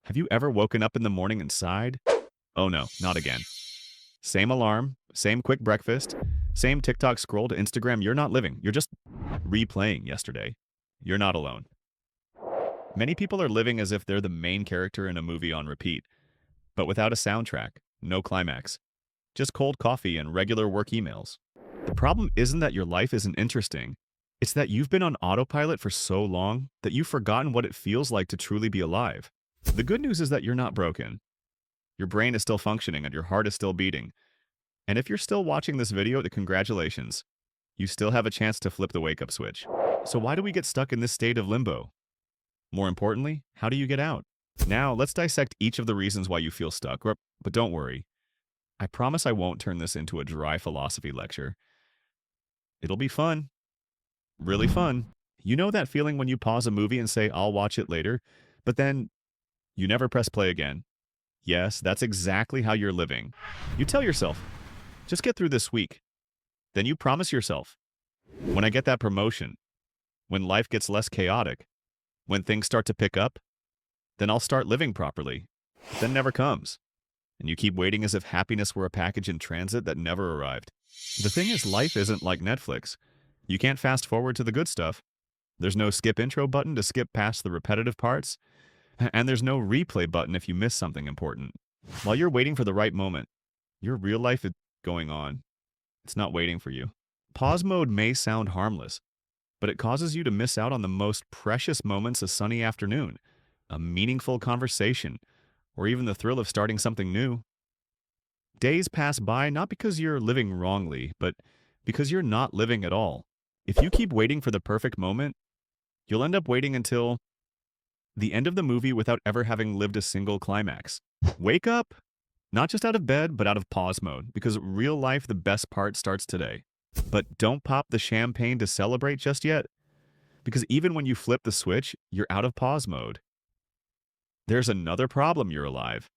Have you ever woken up in the morning and sighed? Oh no, not again. Same alarm, same quick breakfast, same TikTok scroll to Instagram. You're not living. You're just replaying yesterday. You're not alone. Many people are living as if they're the main character in a movie on repeat, but without a soundtrack, no climax, just cold coffee and regular work emails. The problem isn't that your life isn't interesting. It's that you've been on autopilot for so long that you've forgotten what it feels like to truly be alive. The good news is that you're not broken. Your brain is still functioning and your heart is still beating. And if you're still watching this video, then congratulations. You still have a chance to flip the wake-up switch. So why do we get stuck in this state of limbo? More importantly, how do you get out? Now, let's dissect each of the reasons why you feel stuck, but don't worry. I promise I won't turn this into a dry philosophy lecture. It'll be fun. Really fun. You know that feeling when you pause a movie and say, I'll watch it later, but then you never press play again? Yes, that's exactly how you're living. You tell yourself, just get through this week. Then you promise yourself, when I get that promotion, when life gets less chaotic, when things start to pick up, then I'll start living properly. But then never comes. And you keep waiting as if happiness were a package in transit that never arrived. The thing is, life isn't like Netflix. You can't fast forward to the good stuff. There's no skip intro button to skip past the repetitive parts. And there's no replay button if you miss something important. While you're waiting for the right moment, your real life is going on. It's not waiting for you. Pause mode may sound harmless, but it causes you to miss out on the most precious moments a sunny afternoon, a meaningful conversation, or even the thrill of starting something new. Days pass by not because you're living wrongly, but because you're not living at all. If you keep waiting for the perfect moment, you'll end up waiting until the end of the movie without ever having lived a single climax. Wake up! Not just out of bed, but out of pause mode, because real life, the best part starts today. But don't pop the champagne to celebrate just yet, because even when you flip the switch, you're out of pause mode. There's another problem: you're alive,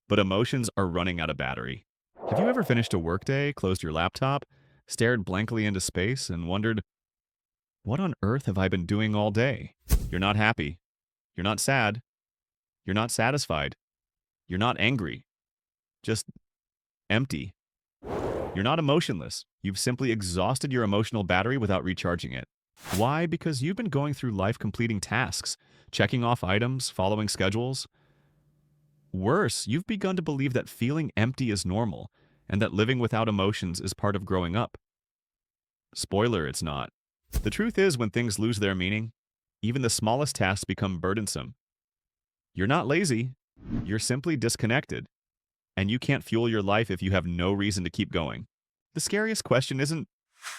but emotions are running out of battery. Have you ever finished a workday, closed your laptop, stared blankly into space, and wondered, what on earth have I been doing all day? You're not happy. You're not sad. You're not satisfied. You're not angry. Just empty. You're not emotionless. You've simply exhausted your emotional battery without recharging it. Why? Because you've been going through life completing tasks, checking off items, following schedules. Worse, you've begun to believe that feeling empty is normal and that living without emotions is part of growing up. Spoiler, it's not. The truth is, when things lose their meaning, even the smallest tasks become burdensome. You're not lazy. You're simply disconnected. And you can't fuel your life if you have no reason to keep going. The scariest question isn't,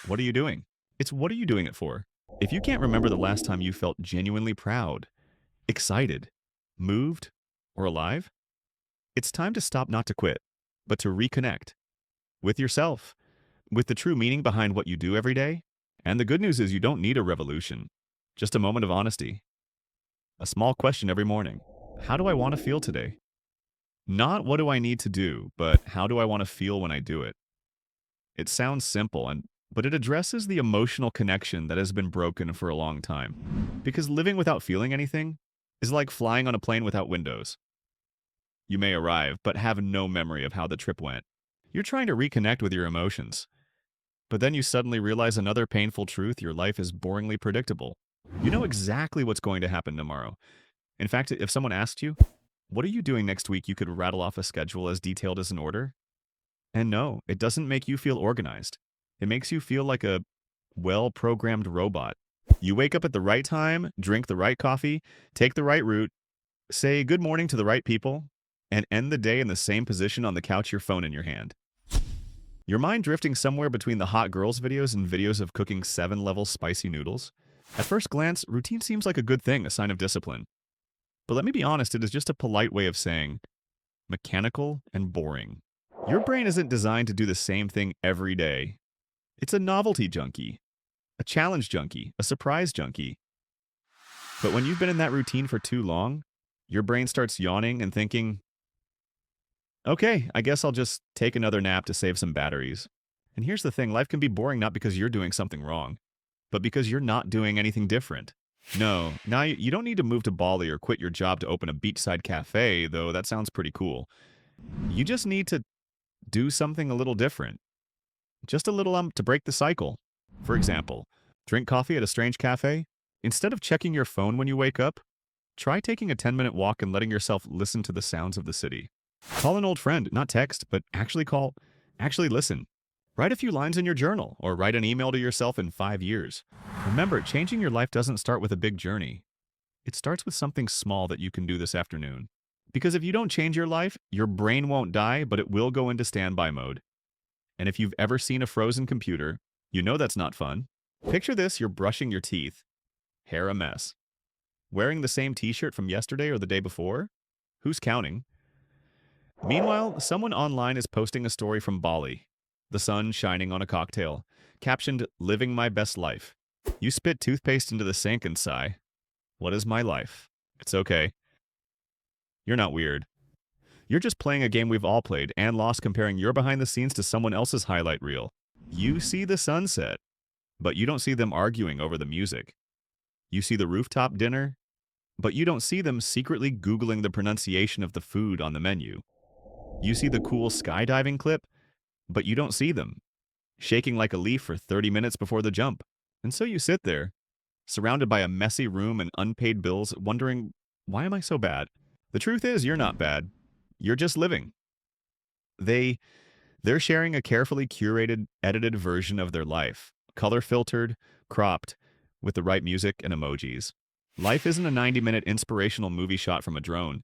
what are you doing? It's, what are you doing it for? If you can't remember the last time you felt genuinely proud, excited, moved, or alive, it's time to stop, not to quit, but to reconnect with yourself, with the true meaning behind what you do every day. And the good news is, you don't need a revolution, just a moment of honesty. A small question every morning: how do I want to feel today? Not what do I need to do, but how do I want to feel when I do it? It sounds simple, but it addresses the emotional connection that has been broken for a long time. Because living without feeling anything is like flying on a plane without windows. You may arrive, but have no memory of how the trip went. You're trying to reconnect with your emotions, but then you suddenly realize another painful truth: your life is boringly predictable. You know exactly what's going to happen tomorrow. In fact, if someone asked you, what are you doing next week, you could rattle off a schedule as detailed as an order. And no, it doesn't make you feel organized. It makes you feel like a well-programmed robot. You wake up at the right time, drink the right coffee, take the right route, say good morning to the right people, and end the day in the same position on the couch, your phone in your hand. Your mind drifting somewhere between the hot girls videos and videos of cooking 7-level spicy noodles. At first glance, routine seems like a good thing, a sign of discipline. But let me be honest, it is just a polite way of saying mechanical and boring. Your brain isn't designed to do the same thing every day. It's a novelty junkie, a challenge junkie, a surprise junkie. But when you've been in that routine for too long, your brain starts yawning and thinking, okay, I guess I'll just take another nap to save some batteries. And here's the thing: life can be boring not because you're doing something wrong, but because you're not doing anything different. No, now you don't need to move to Bali or quit your job to open a beachside cafe, though that sounds pretty cool. You just need to do something a little different. Just a little to break the cycle. For example, drink coffee at a strange cafe. Instead of checking your phone when you wake up, try taking a 10-minute walk and letting yourself listen to the sounds of the city. Call an old friend, not text, but actually call, actually listen. Write a few lines in your journal or write an email to yourself in 5 years. Remember, changing your life doesn't start with a big journey. It starts with something small that you can do this afternoon. Because if you don't change your life, your brain won't die, but it will go into standby mode. And if you've ever seen a frozen computer, you know that's not fun. Picture this, you're brushing your teeth. Hair a mess. Wearing the same t-shirt from yesterday or the day before? Who's counting? Meanwhile, someone online is posting a story from Bali. The sun shining on a cocktail. Captioned, "Living my best life." You spit toothpaste into the sink and sigh. What is my life? It's okay. You're not weird. You're just playing a game we've all played and lost, comparing your behind the scenes to someone else's highlight reel. You see the sunset, but you don't see them arguing over the music. You see the rooftop dinner, but you don't see them secretly Googling the pronunciation of the food on the menu. You see the cool skydiving clip, but you don't see them shaking like a leaf for 30 minutes before the jump. And so you sit there, surrounded by a messy room and unpaid bills, wondering, why am I so bad? The truth is, you're not bad. You're just living. They're sharing a carefully curated, edited version of their life, color-filtered, cropped, with the right music and emojis. Life isn't a 90-minute inspirational movie shot from a drone.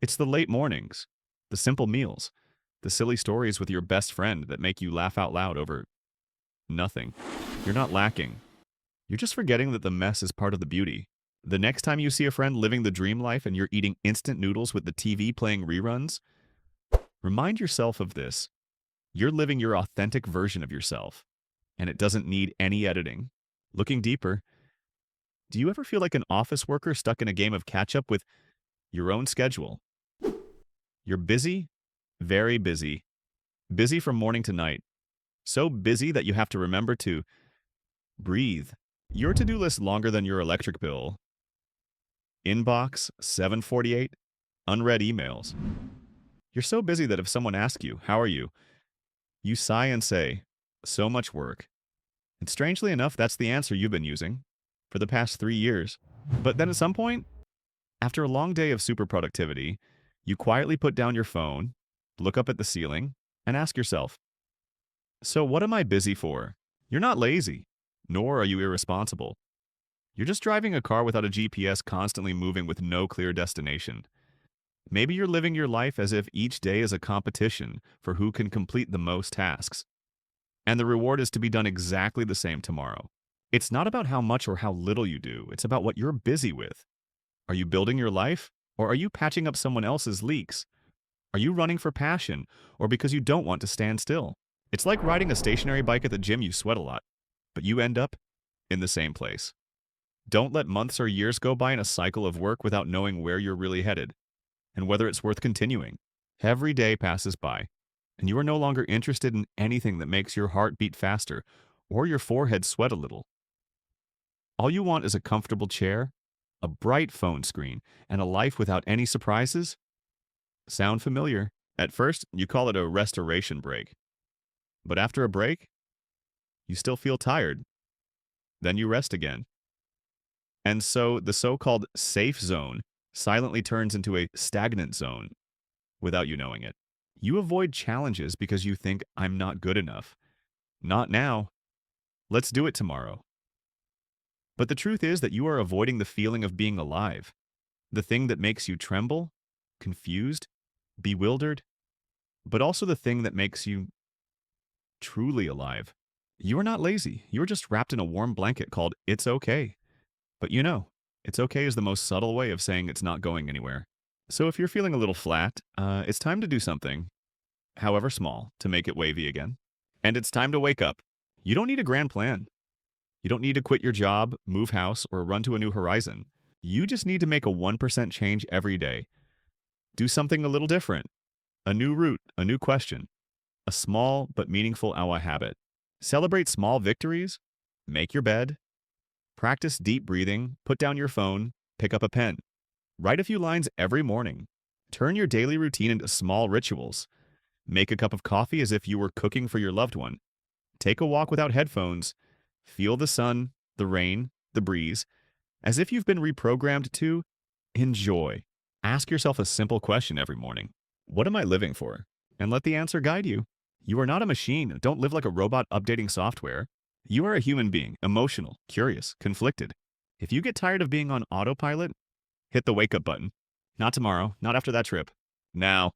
It's the late mornings, the simple meals, the silly stories with your best friend that make you laugh out loud over nothing. You're not lacking. You're just forgetting that the mess is part of the beauty. The next time you see a friend living the dream life and you're eating instant noodles with the TV playing reruns, remind yourself of this. You're living your authentic version of yourself, and it doesn't need any editing. Looking deeper, do you ever feel like an office worker stuck in a game of catch-up with your own schedule? You're busy, very busy. Busy from morning to night. So busy that you have to remember to breathe. Your to-do list longer than your electric bill. Inbox 748, unread emails. You're so busy that if someone asks you, "How are you?" you sigh and say, "So much work." And strangely enough, that's the answer you've been using for the past 3 years. But then at some point, after a long day of super productivity, you quietly put down your phone, look up at the ceiling, and ask yourself, so what am I busy for? You're not lazy, nor are you irresponsible. You're just driving a car without a GPS, constantly moving with no clear destination. Maybe you're living your life as if each day is a competition for who can complete the most tasks. And the reward is to be done exactly the same tomorrow. It's not about how much or how little you do. It's about what you're busy with. Are you building your life, or are you patching up someone else's leaks? Are you running for passion, or because you don't want to stand still? It's like riding a stationary bike at the gym. You sweat a lot, but you end up in the same place. Don't let months or years go by in a cycle of work without knowing where you're really headed and whether it's worth continuing. Every day passes by, and you are no longer interested in anything that makes your heart beat faster or your forehead sweat a little. All you want is a comfortable chair, a bright phone screen, and a life without any surprises? Sound familiar? At first, you call it a restoration break. But after a break, you still feel tired. Then you rest again. And so the so-called safe zone silently turns into a stagnant zone without you knowing it. You avoid challenges because you think, I'm not good enough. Not now. Let's do it tomorrow. But the truth is that you are avoiding the feeling of being alive, the thing that makes you tremble, confused, bewildered, but also the thing that makes you truly alive. You are not lazy. You are just wrapped in a warm blanket called "it's okay." But you know, it's okay is the most subtle way of saying it's not going anywhere. So if you're feeling a little flat, it's time to do something, however small, to make it wavy again. And it's time to wake up. You don't need a grand plan. You don't need to quit your job, move house, or run to a new horizon. You just need to make a 1% change every day. Do something a little different. A new route, a new question. A small but meaningful hour habit. Celebrate small victories. Make your bed. Practice deep breathing, put down your phone, pick up a pen. Write a few lines every morning. Turn your daily routine into small rituals. Make a cup of coffee as if you were cooking for your loved one. Take a walk without headphones. Feel the sun, the rain, the breeze, as if you've been reprogrammed to enjoy. Ask yourself a simple question every morning. What am I living for? And let the answer guide you. You are not a machine. Don't live like a robot updating software. You are a human being, emotional, curious, conflicted. If you get tired of being on autopilot, hit the wake up button. Not tomorrow, not after that trip. Now.